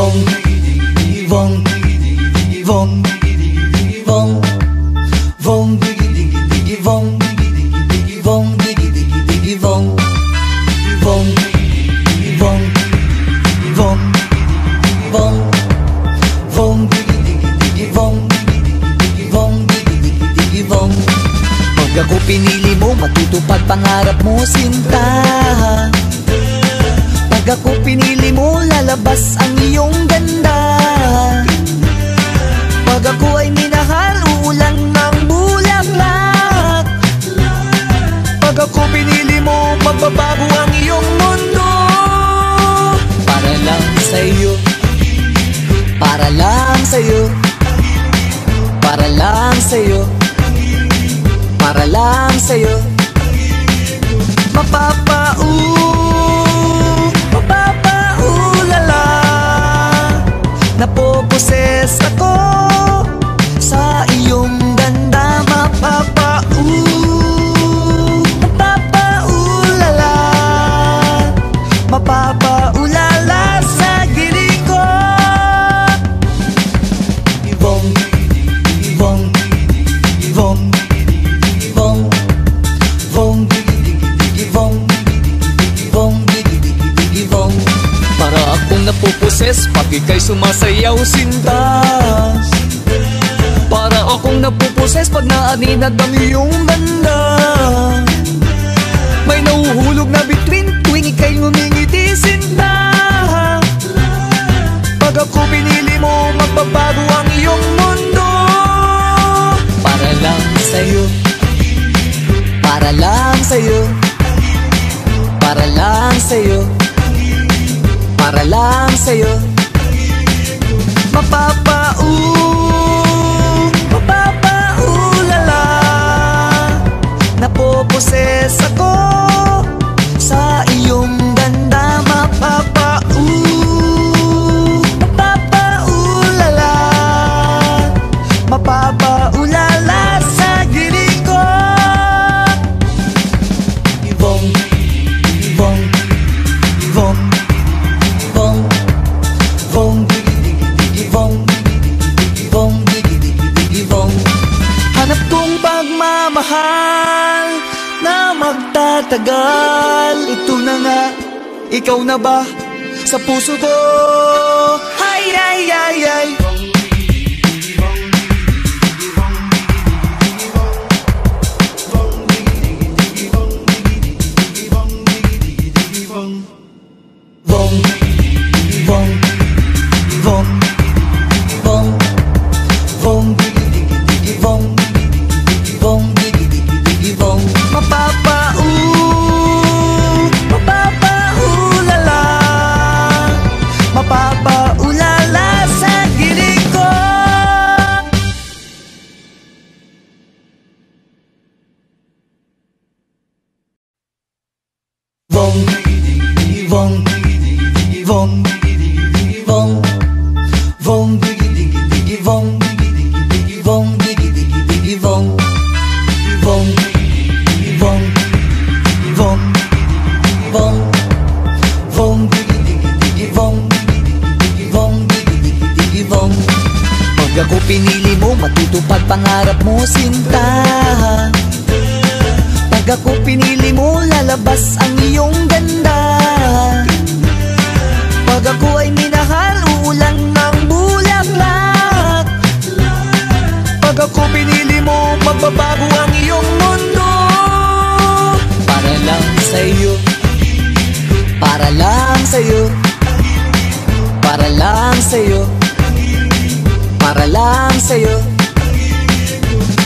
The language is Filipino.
Vong, vong, vong, vong, vong, vong, vong, vong, vong, vong, vong, vong, vong, vong, vong. Pag ako pinili mo, matutupad pangarap mo, sinta. Pag ako pinili mo, lalabas ang iyong ganda. Pag ako ay minahal, uulan ng bulaklak. Pag ako pinili mo, magbabago ang iyong mundo. Para lang sa'yo, para lang sa'yo, para lang sa'yo, para lang sa'yo. Mapapaulala, napoposes ako sa iyong ganda. Mapapaulala, mapapaulala sa gilig ko. Vong, vong, vong, vong, vong, vong, vong, vong. Para akong napuposes, pag ika'y sumasayaw, sinta. Para akong napuposes, pag naaninag ang iyong ganda. May nahuhulog na bituin tuwing ika'y ngumingiti, sinta. Pag ako pinili mo, magbabago ang iyong mundo. Para lang sa'yo, para lang sa'yo, para lang sa'yo, para lang sa'yo. Mapapaulala, napoposes ako sa iyong ganda. Mapapaulala, mapapaulala sa gilig ko. Vong, vong, vong, vong, vong, vong, vong, vong. Hanap kong pagmamahal na magtatagal. Ito na nga, ikaw na ba sa puso ko? Ay, ay, ay, ay. Vong, vong, vong, vong, vong, vong, vong, vong. Mapapaulala, mapapaulala sa gilig ko. Vong, vong, vong, vong, vong, vong, vong, vong, vong, vong, vong, vong, vong, vong, vong, vong. Pag ako pinili mo, matutupad pangarap mo, sinta. Pag ako pinili mo, lalabas ang iyong ganda. Pag ako ay minahal, uulan ng bulaklak. Pag ako pinili mo, magbabago ang iyong mundo. Para lang sa'yo, para lang sa'yo, para lang sa'yo, para lang sa'yo.